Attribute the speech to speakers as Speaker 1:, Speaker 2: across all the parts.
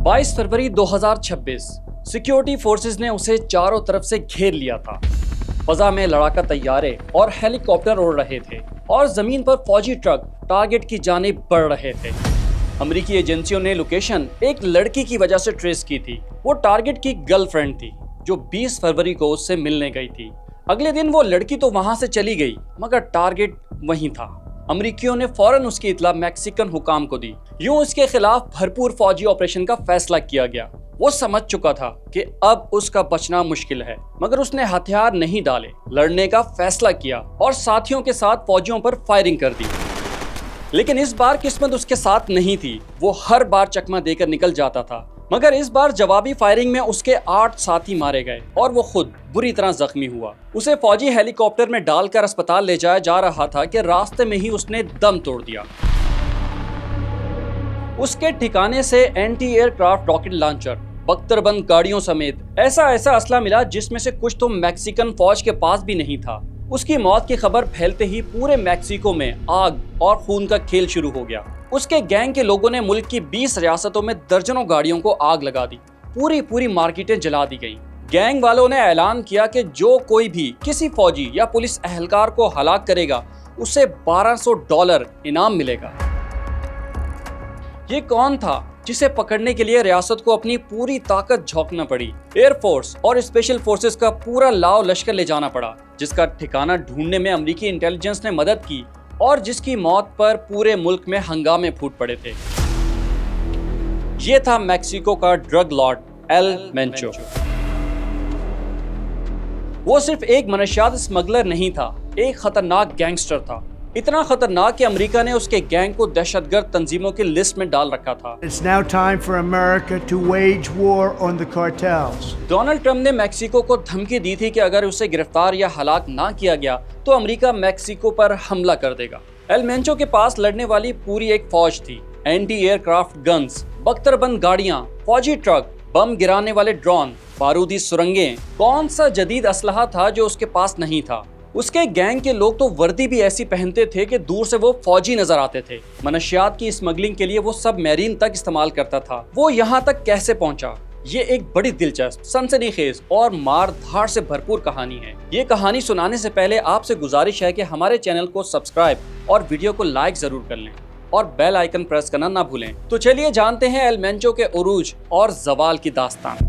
Speaker 1: 22 फरवरी 2026 security forces ने उसे चारों तरफ से घेर लिया था। फजा में लड़ाका तैयारे और हेलीकॉप्टर उड़ रहे थे और जमीन पर फौजी ट्रक टारगेट की जानिब बढ़ रहे थे। अमेरिकी एजेंसियों ने लोकेशन एक लड़की की वजह से ट्रेस की थी। वो टारगेट की गर्लफ्रेंड थी जो 20 फरवरी को उससे मिलने गई थी। अगले दिन वो लड़की तो वहां से चली गई मगर टारगेट वहीं था। अमेरिकियों ने फौरन उसकी इत्तला मैक्सिकन हुकाम को दी। यूं उसके खिलाफ भरपूर फौजी ऑपरेशन का फैसला किया गया। वो समझ चुका था कि अब उसका बचना मुश्किल है, मगर उसने हथियार नहीं डाले, लड़ने का फैसला किया और साथियों के साथ फौजियों पर फायरिंग कर दी। लेकिन इस बार किस्मत उसके साथ नहीं थी। वो हर बार चकमा देकर निकल जाता था, मगर इस बार जवाबी फायरिंग में उसके 8 साथी मारे गए और वो खुद बुरी तरह जख्मी हुआ। उसे फौजी हेलीकॉप्टर में डालकर अस्पताल ले जाया जा रहा था कि रास्ते में ही उसने दम तोड़ दिया। उसके ठिकाने से एंटी एयरक्राफ्ट रॉकेट लॉन्चर, बख्तरबंद गाड़ियों समेत ऐसा असला मिला जिसमें से कुछ तो मैक्सिकन फौज के पास भी नहीं था। उसकी मौत की खबर फैलते ही पूरे मैक्सिको में आग और खून का खेल शुरू हो गया। उसके गैंग के लोगों ने मुल्क की 20 रियासतों में दर्जनों गाड़ियों को आग लगा दी। पूरी मार्केटें जला दी गईं। गैंग वालों ने ऐलान किया कि जो कोई भी किसी फौजी या पुलिस एहलकार को हलाक करेगा उसे $1200 इनाम मिलेगा। ये कौन था जिसे पकड़ने के लिए रियासत को अपनी पूरी ताकत झोंकना पड़ी? एयरफोर्स और स्पेशल फोर्सेस का पूरा लाव लश्कर ले जाना पड़ा, जिसका ठिकाना ढूंढने में अमेरिकी इंटेलिजेंस ने मदद की और जिसकी मौत पर पूरे मुल्क में हंगामे फूट पड़े थे। ये था मैक्सिको का ड्रग लॉर्ड एल मेंचो। वो सिर्फ एक मनशियात स्मगलर नहीं था, एक खतरनाक गैंगस्टर था। इतना खतरनाक कि अमेरिका ने उसके गैंग को दहशतगर्द तंजीमों की लिस्ट में डाल रखा था।
Speaker 2: It's now time for America to wage war on the cartels.
Speaker 1: Donald Trump ने मैक्सिको को धमकी दी थी कि अगर उसे गिरफ्तार या हलाक ना किया गया तो अमेरिका मैक्सिको पर हमला कर देगा। एल मेंचो के पास लड़ने वाली पूरी एक फौज थी। एंटी एयरक्राफ्ट गन्स, बख्तरबंद गाड़ियां, फौजी ट्रक, बम गिराने वाले ड्रोन, बारूदी सुरंगें। कौन सा जदीद असलहा था जो उसके पास नहीं था? उसके गैंग के लोग तो वर्दी भी ऐसी पहनते थे कि दूर से वो फौजी नजर आते थे। मनशियात की स्मगलिंग के लिए वो सब मैरीन तक इस्तेमाल करता था। वो यहाँ तक कैसे पहुंचा? ये एक बड़ी दिलचस्प, सनसनीखेज और मार धाड़ से भरपूर कहानी है। ये कहानी सुनाने से पहले आपसे गुजारिश है कि हमारे चैनल को सब्सक्राइब और वीडियो को लाइक जरूर कर लें और बेल आइकन प्रेस करना ना भूलें। तो चलिए जानते हैं एल मेंचो के उरूज और जवाल की दास्तान।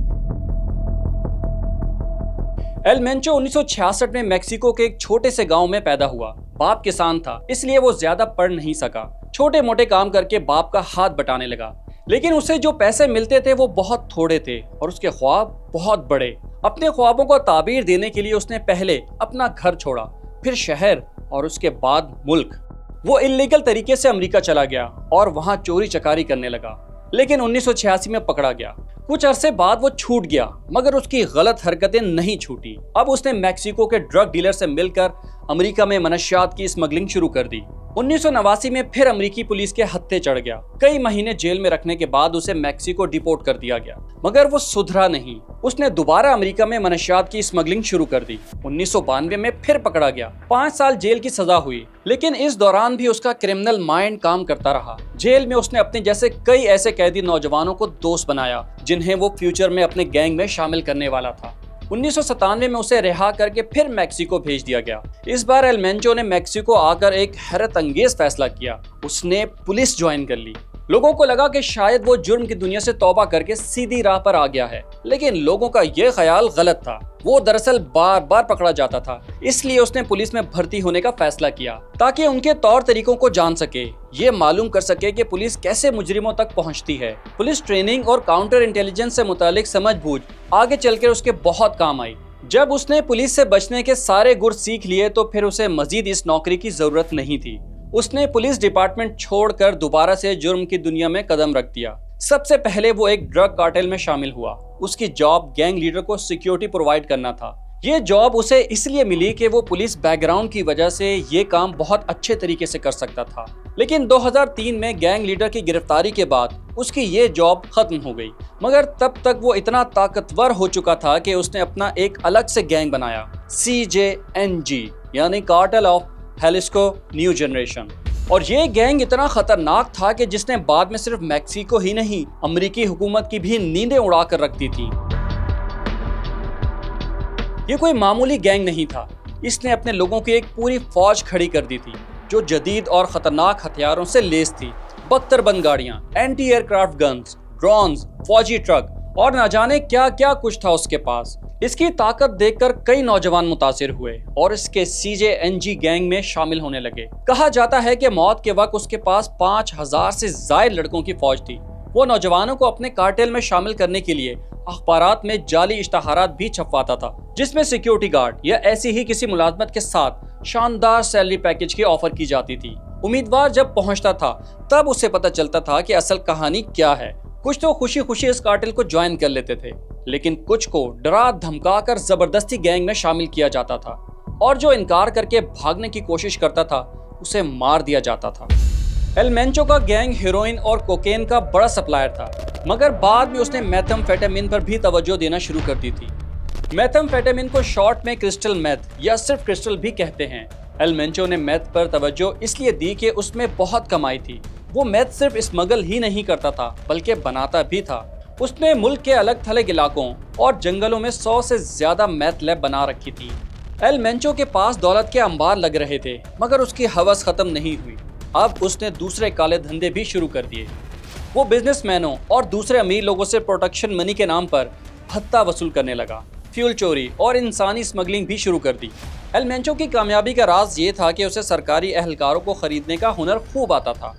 Speaker 1: एल मेंचो 1966 में मैक्सिको के एक छोटे से गांव में पैदा हुआ। बाप किसान था, इसलिए वो ज्यादा पढ़ नहीं सका। छोटे मोटे काम करके बाप का हाथ बटाने लगा, लेकिन उसे जो पैसे मिलते थे वो बहुत थोड़े थे और उसके ख्वाब बहुत बड़े। अपने ख्वाबों को ताबीर देने के लिए उसने पहले अपना घर छोड़ा, फिर शहर और उसके बाद मुल्क। वो इल्लीगल तरीके से अमेरिका चला गया और वहां चोरी चकारी करने लगा, लेकिन 1986 में पकड़ा गया। कुछ अरसे बाद वो छूट गया, मगर उसकी गलत हरकतें नहीं छूटी। अब उसने मैक्सिको के ड्रग डीलर से मिलकर अमेरिका में मनशियात की स्मगलिंग शुरू कर दी। 1989 में फिर अमेरिकी पुलिस के हत्थे चढ़ गया। कई महीने जेल में रखने के बाद उसे मैक्सिको डिपोर्ट कर दिया गया, मगर वो सुधरा नहीं। उसने दोबारा अमेरिका में मनशियात की स्मगलिंग शुरू कर दी। 1992 में फिर पकड़ा गया। 5 साल जेल की सजा हुई, लेकिन इस दौरान भी उसका क्रिमिनल माइंड काम करता रहा। जेल में उसने अपने जैसे कई ऐसे कैदी नौजवानों को दोस्त बनाया जिन्हें वो फ्यूचर में अपने गैंग में शामिल करने वाला था। 1997 में उसे रिहा करके फिर मैक्सिको भेज दिया गया। इस बार एल मेंचो ने मैक्सिको आकर एक हैरत अंगेज फैसला किया। उसने पुलिस ज्वाइन कर ली। लोगों को लगा कि शायद वो जुर्म की दुनिया से तौबा करके सीधी राह पर आ गया है, लेकिन लोगों का यह ख्याल गलत था। वो दरअसल बार बार पकड़ा जाता था, इसलिए उसने पुलिस में भर्ती होने का फैसला किया ताकि उनके तौर तरीकों को जान सके, ये मालूम कर सके कि पुलिस कैसे मुजरिमों तक पहुंचती है। पुलिस ट्रेनिंग और काउंटर इंटेलिजेंस से मुतालिक समझबूझ आगे चलकर उसके बहुत काम आई। जब उसने पुलिस से बचने के सारे गुर सीख लिए तो फिर उसे मजीद इस नौकरी की जरूरत नहीं थी। उसने पुलिस डिपार्टमेंट छोड़कर दोबारा से जुर्म की दुनिया में कदम रख दिया। सबसे पहले वो एक ड्रग कार्टेल में शामिल हुआ। उसकी जॉब गैंग लीडर को सिक्योरिटी प्रोवाइड करना था। ये जॉब उसे इसलिए मिली कि वो पुलिस बैकग्राउंड की वजह से ये काम बहुत अच्छे तरीके से कर सकता था। लेकिन 2003 में गैंग लीडर की गिरफ्तारी के बाद उसकी ये जॉब खत्म हो गई, मगर तब तक वो इतना ताकतवर हो चुका था कि उसने अपना एक अलग से गैंग बनाया, CJNG यानी कार्टेल ऑफ जैलिस्को न्यू जनरेशन, اور یہ گینگ اتنا خطرناک تھا کہ جس نے بعد میں صرف میکسیکو ہی نہیں امریکی حکومت کی بھی نیندیں اڑا کر رکھ دی تھی۔ یہ کوئی معمولی گینگ نہیں تھا، اس نے اپنے لوگوں کی ایک پوری فوج کھڑی کر دی تھی جو جدید اور خطرناک ہتھیاروں سے لیس تھی۔ 72 بند گاڑیاں، anti aircraft guns, drones, فوجی ٹرک اور نہ جانے کیا کیا کچھ تھا اس کے پاس۔ اس کی طاقت دیکھ کر کئی نوجوان متاثر ہوئے اور اس کے CJNG گینگ میں شامل ہونے لگے۔ کہا جاتا ہے کہ موت کے وقت اس کے پاس 5000 سے زائد لڑکوں کی فوج تھی۔ وہ نوجوانوں کو اپنے کارٹل میں شامل کرنے کے لیے اخبارات میں جعلی اشتہارات بھی چھپواتا تھا، جس میں سیکیورٹی گارڈ یا ایسی ہی کسی ملازمت کے ساتھ شاندار سیلری پیکج کی آفر کی جاتی تھی۔ امیدوار جب پہنچتا تھا تب اسے پتہ چلتا تھا کہ اصل کہانی کیا ہے۔ کچھ تو خوشی خوشی اس کارٹل کو جوائن کر لیتے تھے، لیکن کچھ کو ڈرا دھمکا کر زبردستی گینگ میں شامل کیا جاتا تھا، اور جو انکار کر کے بھاگنے کی کوشش کرتا تھا اسے مار دیا جاتا تھا۔ ایل مینچو کا گینگ ہیروئن اور کوکین کا بڑا سپلائر تھا، مگر بعد میں اس نے میتھمفیٹامین پر بھی توجہ دینا شروع کر دی تھی۔ میتھمفیٹامین کو شارٹ میں کرسٹل میتھ یا صرف کرسٹل بھی کہتے ہیں۔ ایل مینچو نے میتھ پر توجہ اس لیے دی کہ اس میں بہت کمائی تھی۔ وہ میتھ صرف اسمگل ہی نہیں کرتا تھا بلکہ بناتا بھی تھا۔ اس نے ملک کے الگ تھلگ علاقوں اور جنگلوں میں 100 سے زیادہ میتھ لیب بنا رکھی تھی۔ ایل مینچو کے پاس دولت کے انبار لگ رہے تھے، مگر اس کی ہوس ختم نہیں ہوئی۔ اب اس نے دوسرے کالے دھندے بھی شروع کر دیے۔ وہ بزنس مینوں اور دوسرے امیر لوگوں سے پروٹیکشن منی کے نام پر بھتہ وصول کرنے لگا، فیول چوری اور انسانی اسمگلنگ بھی شروع کر دی۔ ایل مینچو کی کامیابی کا راز یہ تھا کہ اسے سرکاری اہلکاروں کو خریدنے کا ہنر خوب آتا تھا۔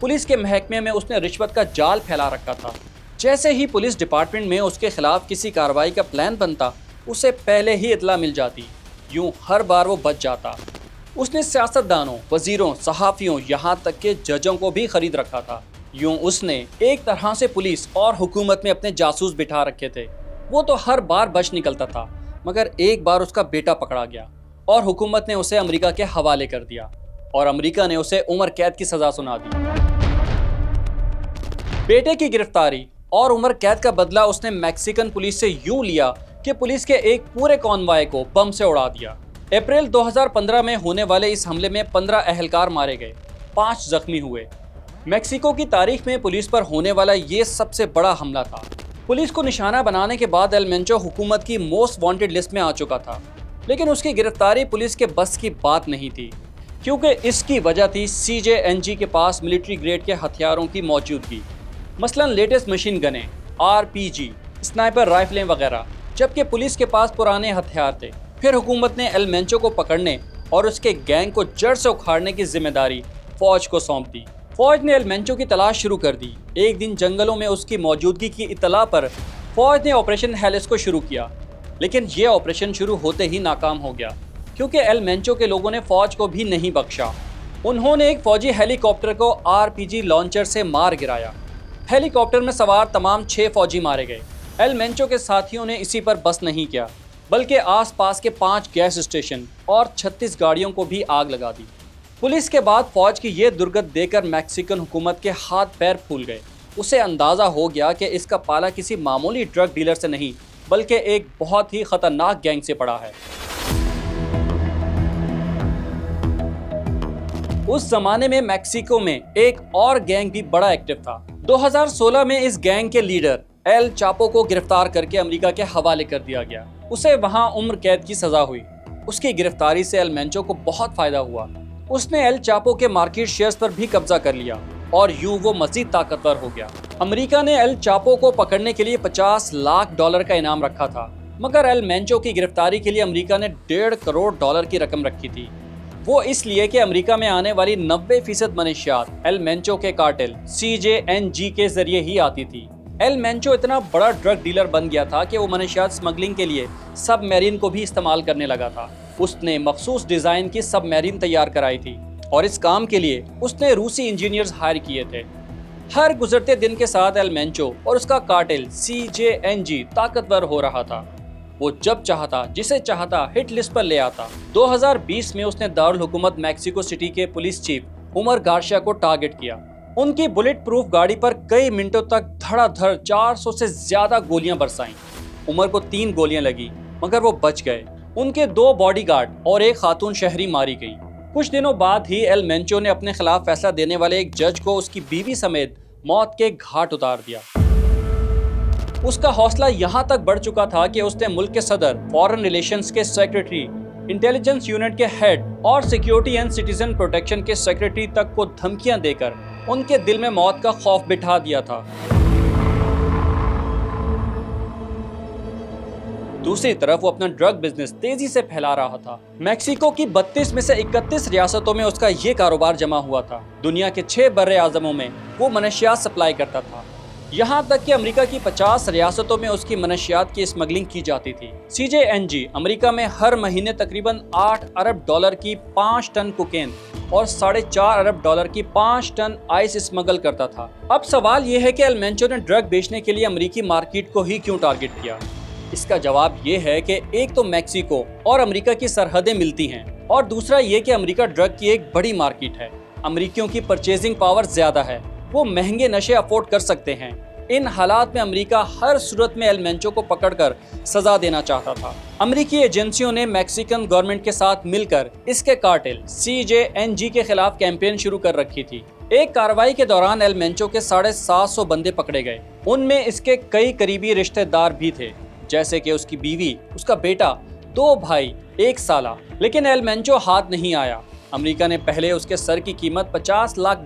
Speaker 1: پولیس کے محکمے میں اس نے رشوت کا جال پھیلا رکھا تھا۔ جیسے ہی پولیس ڈپارٹمنٹ میں اس کے خلاف کسی کارروائی کا پلان بنتا، اسے پہلے ہی اطلاع مل جاتی۔ یوں ہر بار وہ بچ جاتا۔ اس نے سیاستدانوں، وزیروں، صحافیوں، یہاں تک کہ ججوں کو بھی خرید رکھا تھا۔ یوں اس نے ایک طرح سے پولیس اور حکومت میں اپنے جاسوس بٹھا رکھے تھے۔ وہ تو ہر بار بچ نکلتا تھا، مگر ایک بار اس کا بیٹا پکڑا گیا اور حکومت نے اسے امریکہ کے حوالے کر دیا، اور امریکہ نے اسے عمر قید کی سزا سنا دی۔ بیٹے کی گرفتاری اور عمر قید کا بدلہ اس نے میکسیکن پولیس سے یوں لیا کہ پولیس کے ایک پورے کانوائے کو بم سے اڑا دیا۔ اپریل 2015 میں ہونے والے اس حملے میں 15 اہلکار مارے گئے، 5 زخمی ہوئے۔ میکسیکو کی تاریخ میں پولیس پر ہونے والا یہ سب سے بڑا حملہ تھا۔ پولیس کو نشانہ بنانے کے بعد ایل مینچو حکومت کی موسٹ وانٹڈ لسٹ میں آ چکا تھا، لیکن اس کی گرفتاری پولیس کے بس کی بات نہیں تھی، کیونکہ اس کی وجہ تھی CJNG کے پاس ملٹری گریڈ کے ہتھیاروں کی موجودگی، مثلاً لیٹسٹ مشین گنیں، RPG، اسنائپر رائفلیں وغیرہ، جبکہ پولیس کے پاس پرانے ہتھیار تھے۔ پھر حکومت نے ایل مینچو کو پکڑنے اور اس کے گینگ کو جڑ سے اکھاڑنے کی ذمہ داری فوج کو سونپ دی۔ فوج نے ایل مینچو کی تلاش شروع کر دی۔ ایک دن جنگلوں میں اس کی موجودگی کی اطلاع پر فوج نے آپریشن ہیلس کو شروع کیا، لیکن یہ آپریشن شروع ہوتے ہی ناکام ہو گیا، کیونکہ ایل مینچو کے لوگوں نے فوج کو بھی نہیں بخشا۔ انہوں نے ایک فوجی ہیلی کاپٹر کو RPG لانچر سے مار گرایا۔ ہیلی کاپٹر میں سوار تمام 6 فوجی مارے گئے۔ ایل مینچو کے ساتھیوں نے اسی پر بس نہیں کیا، بلکہ آس پاس کے 5 گیس اسٹیشن اور 36 گاڑیوں کو بھی آگ لگا دی۔ پولیس کے بعد فوج کی یہ درگت دیکھ کر میکسیکن حکومت کے ہاتھ پیر پھول گئے۔ اسے اندازہ ہو گیا کہ اس کا پالا کسی معمولی ڈرگ ڈیلر سے نہیں بلکہ ایک بہت ہی خطرناک گینگ سے پڑا ہے۔ اس زمانے میں میکسیکو میں ایک اور گینگ بھی بڑا ایکٹیو تھا۔ 2016 میں اس گینگ کے لیڈر ایل چاپو کو گرفتار کر کے امریکہ کے حوالے کر دیا گیا۔ اسے وہاں عمر قید کی سزا ہوئی۔ اس کی گرفتاری سے ایل مینچو کو بہت فائدہ ہوا۔ اس نے ایل چاپو کے مارکیٹ شیئرز پر بھی قبضہ کر لیا اور یوں وہ مزید طاقتور ہو گیا۔ امریکہ نے ایل چاپو کو پکڑنے کے لیے $50 لاکھ کا انعام رکھا تھا، مگر ایل مینچو کی گرفتاری کے لیے امریکہ نے $1.5 کروڑ کی رقم رکھی تھی۔ وہ اس لیے کہ امریکہ میں آنے والی 90% منشیات ایل مینچو کے کارٹل CJNG کے ذریعے ہی آتی تھی۔ ایل مینچو اتنا بڑا ڈرگ ڈیلر بن گیا تھا کہ وہ منشیات اسمگلنگ کے لیے سب میرین کو بھی استعمال کرنے لگا تھا۔ اس نے مخصوص ڈیزائن کی سب میرین تیار کرائی تھی اور اس کام کے لیے اس نے روسی انجینئرز ہائر کیے تھے۔ ہر گزرتے دن کے ساتھ ایل مینچو اور اس کا کارٹل CJNG طاقتور ہو رہا تھا۔ وہ جب چاہتا جسے چاہتا ہٹ لسٹ پر لے آتا۔ 2020 میں اس نے دارالحکومت میکسیکو سٹی کے پولیس چیف عمر گارشیا کو ٹارگٹ کیا۔ ان کی بلٹ پروف گاڑی پر کئی منٹوں تک دھڑا دھڑ 400 سے زیادہ گولیاں برسائیں۔ عمر کو 3 گولیاں لگی، مگر وہ بچ گئے۔ ان کے 2 باڈی گارڈ اور ایک خاتون شہری ماری گئی۔ कुछ दिनों बाद ही एल मेंचो ने अपने खिलाफ फैसला देने वाले एक जज को उसकी बीवी समेत मौत के घाट उतार दिया। उसका हौसला यहाँ तक बढ़ चुका था कि उसने मुल्क के सदर, फॉरेन रिलेशंस के सेक्रेटरी, इंटेलिजेंस यूनिट के हेड और सिक्योरिटी एंड सिटीजन प्रोटेक्शन के सेक्रेटरी तक को धमकियां देकर उनके दिल में मौत का खौफ बिठा दिया था। दूसरी तरफ वो अपना ड्रग बिजनेस तेजी से फैला रहा था। मैक्सिको की 32 में से 31 रियासतों में उसका ये कारोबार जमा हुआ था। दुनिया के 6 बर्रे आज़मों में वो मनशियात सप्लाई करता था। यहाँ तक कि अमेरिका की 50 रियासतों में उसकी मनशियात की स्मगलिंग की जाती थी। CJNG अमेरिका में हर महीने तकरीबन $8 अरब की 5 टन कोकेन और $4.5 अरब की 5 टन आइस स्मगल करता था। अब सवाल ये है कि एल मेंचो ने ड्रग बेचने के लिए अमेरिकी मार्केट को ही क्यों टारगेट किया? इसका जवाब ये है कि एक तो मैक्सिको और अमेरिका की सरहदें मिलती हैं और दूसरा ये कि अमेरिका ड्रग की एक बड़ी मार्केट है। अमेरिकियों की परचेजिंग पावर ज्यादा है, वो महंगे नशे अफोर्ड कर सकते हैं। इन हालात में अमेरिका हर सूरत में एल मेंचो को पकड़कर सजा देना चाहता था। अमेरिकी एजेंसियों ने मैक्सिकन गवर्नमेंट के साथ मिलकर इसके कार्टेल CJNG के खिलाफ कैंपेन शुरू कर रखी थी। एक कार्रवाई के दौरान एल मेंचो के 750 बंदे पकड़े गए। उनमें इसके कई करीबी रिश्तेदार भी थे, जैसे कि उसकी बीवी, उसका बेटा, 2 भाई, 1 साला। लेकिन एल मेंचो हाथ नहीं आया। अमेरिका ने पहले उसके सर की कीमत $50 लाख,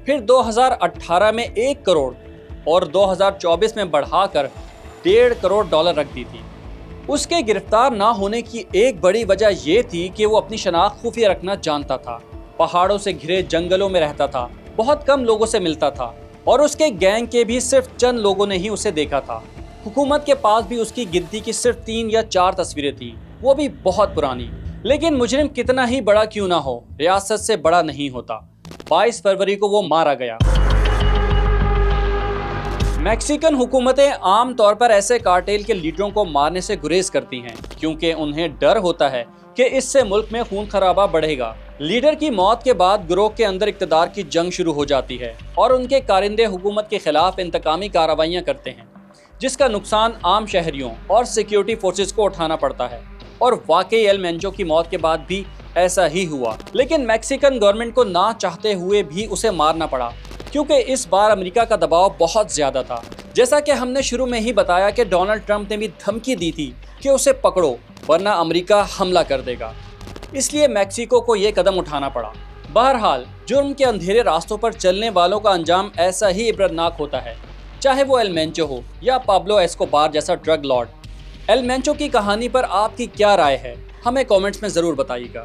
Speaker 1: फिर 2018 में 1 करोड़ और 2024 में बढ़ाकर $1.5 करोड़ रख दी थी। उसके गिरफ्तार ना होने की एक बड़ी वजह ये थी कि वो अपनी शनाख्त खुफिया रखना जानता था। पहाड़ों से घिरे जंगलों में रहता था, बहुत कम लोगों से मिलता था और उसके गैंग के भी सिर्फ चंद लोगों ने ही उसे देखा था। हुकूमत के पास भी उसकी गिनती की सिर्फ 3 या 4 तस्वीरें थीं, वो भी बहुत पुरानी। लेकिन मुजरिम कितना ही बड़ा क्यों ना हो, रियासत से बड़ा नहीं होता। 22 फरवरी को वो मारा गया। मैक्सिकन हुकूमतें आम तौर पर ऐसे कार्टेल के लीडरों को मारने से गुरेज करती हैं, क्योंकि उन्हें डर होता है कि इससे मुल्क में खून खराबा बढ़ेगा। लीडर की मौत के बाद गिरोह के अंदर इक़्तिदार की जंग शुरू हो जाती है और उनके कारिंदे हुकूमत के खिलाफ इंतकामी कार्रवाइयाँ करते हैं, जिसका नुकसान आम शहरियों और सिक्योरिटी फोर्सेस को उठाना पड़ता है। और वाकई एल मेंचो की मौत के बाद भी ऐसा ही हुआ। लेकिन मैक्सिकन गवर्नमेंट को ना चाहते हुए भी उसे मारना पड़ा, क्योंकि इस बार अमेरिका का दबाव बहुत ज्यादा था। जैसा कि हमने शुरू में ही बताया कि डोनाल्ड ट्रंप ने भी धमकी दी थी कि उसे पकड़ो वरना अमेरिका हमला कर देगा। इसलिए मैक्सिको को ये कदम उठाना पड़ा। बहरहाल जुर्म के अंधेरे रास्तों पर चलने वालों का अंजाम ऐसा ही इबरतनाक होता है, चाहे वो एल मेंचो हो या पाब्लो एस्कोबार जैसा ड्रग लॉर्ड। एल मेंचो की कहानी पर आपकी क्या राय है, हमें कमेंट्स में ज़रूर बताइएगा।